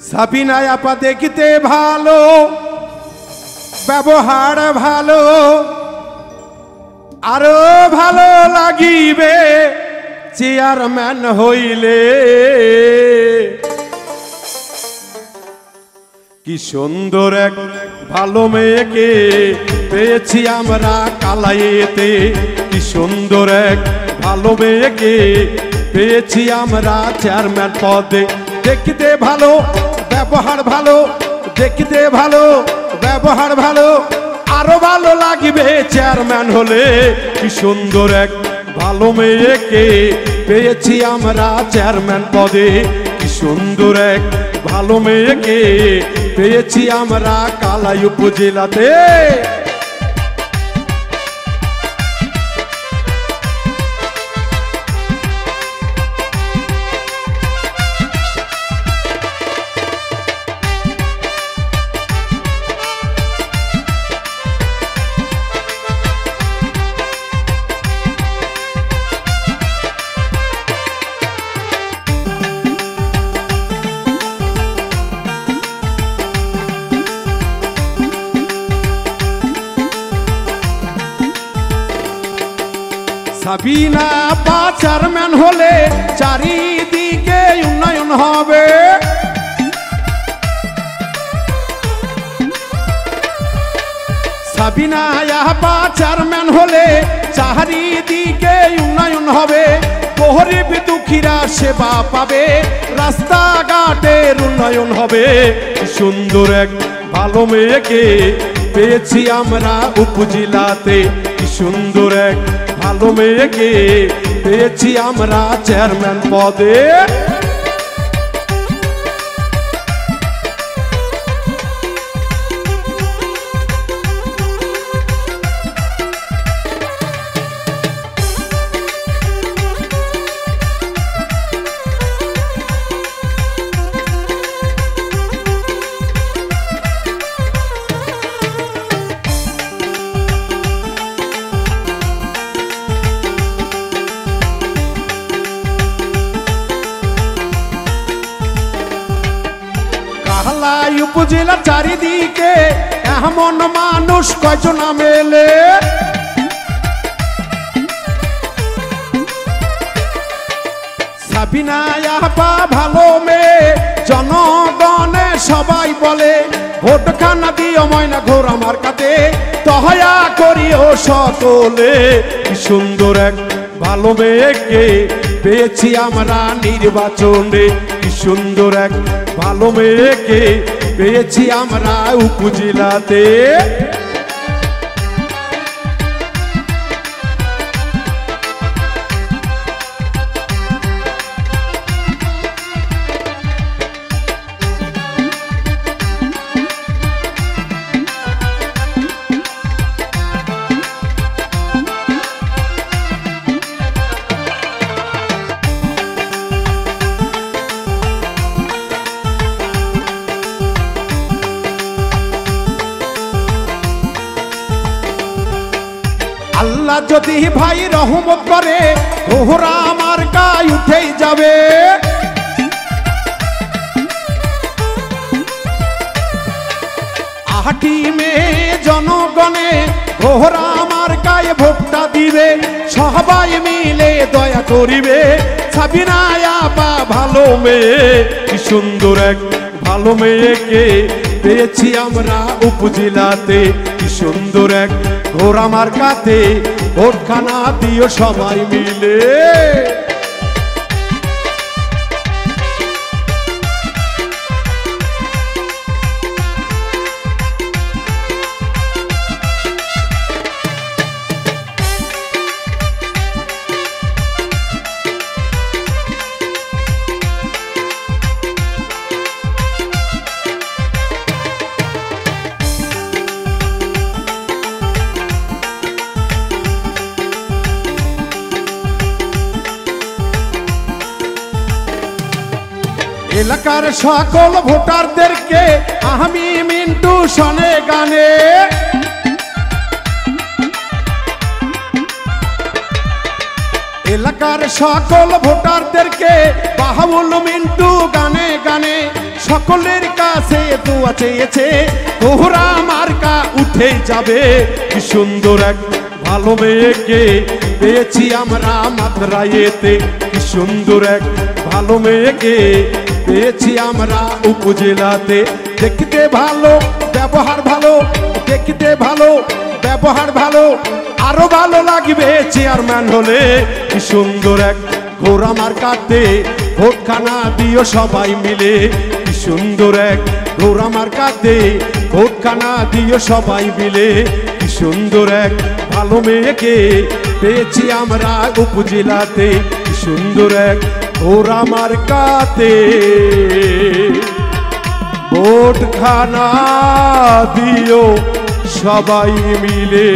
সাবিনা আপা দেখতে ভালো, ব্যবহার ভালো, আরো ভালো লাগিবে চেয়ারম্যান হইলে। কি সুন্দর এক ভালো মেয়েকে পেয়েছি আমরা কালাইয়েতে। কি সুন্দর এক ভালো মেয়েকে পেয়েছি আমরা চেয়ারম্যান পদে। দেখতে ভালো, ব্যবহার ভালো, দেখতে ভালো, ব্যবহার ভালো, আরো ভালো লাগবে চেয়ারম্যান হলে। কি সুন্দর এক ভালো মেয়েকে পেয়েছি আমরা চেয়ারম্যান পদে। কি সুন্দর এক ভালো মেয়েকে পেয়েছি আমরা কালাই উপজেলাতে। সাবিনা আপা চেয়ারম্যান হলে চারিদিকে উন্নয়ন হবে। সাবিনা আপা চেয়ারম্যান হলে চারিদিকে উন্নয়ন হবে। গরিব দুঃখীরা সেবা পাবে, রাস্তাঘাটের উন্নয়ন হবে। সুন্দর এক ভালো মেয়েকে পেয়েছি আমরা উপজেলাতে। কি সুন্দর এক ভালো মেয়েকে পেয়েছি আমরা চেয়ারম্যান পদে। কালাই উপজেলার চারিদিকে এমন মানুষ কয়জন মেলে। সাবিনা আপা ভালো মেয়ে জনগণে সবাই বলে। ভোটখানা দিও ময়না ঘোর আমার কাছে, দয়া করিও সকলে। কি সুন্দর এক ভালো মেয়েকে পেয়েছি আমরা নির্বাচনে। কি সুন্দর এক ভালো মেয়েকে পেয়েছি আমরা উপজেলাতে। আল্লাহ যদি ভাই রহমত করে ঘোড়া আমার গায়ে উঠেই যাবে। আহাটি মেয়ে জনগণে ঘোড়া আমার গায়ে ভোটটা দিবে। সবাই মিলে দয়া করিবে। সাবিনা আপা ভালো মেয়ে। কি সুন্দর এক ভালো মেয়েকে পেয়েছি আমরা উপজেলাতে। কি সুন্দর এক ঘোড়া মার্কাতে ভোটখানা দিও সবাই মিলে। এলাকার সকল ভোটারদেরকে আমি মিন্টু শোনে গানে। এলাকার সকল ভোটারদেরকে বাহাবুল মিন্টু গানে গানে সকলের কাছে দোয়া চেয়েছে ঘোড়া মার্কা উঠে যাবে। কি সুন্দর এক ভালো মেয়েকে পেয়েছি আমরা মাদ্রায়েতে, কি সুন্দর এক ভালো মেয়েকে পেয়েছি আমরা উপজেলাতে। দেখতে ভালো ব্যবহার ভালো, দেখতে ভালো ব্যবহার ভালো, আরো ভালো লাগবে চেয়ারম্যান হলে। কি সুন্দর এক ঘোড়া মার্কাতে ভোটখানা দিও সবাই মিলে। কি সুন্দর এক ঘোড়া মার্কাতে ভোটখানা দিও সবাই মিলে। কি সুন্দর এক ভালো মেয়েকে পেয়েছি আমরা উপজেলাতে, কি সুন্দর এক ঘোড়া মার্কাতে ভোটখানা দিও সবাই মিলে।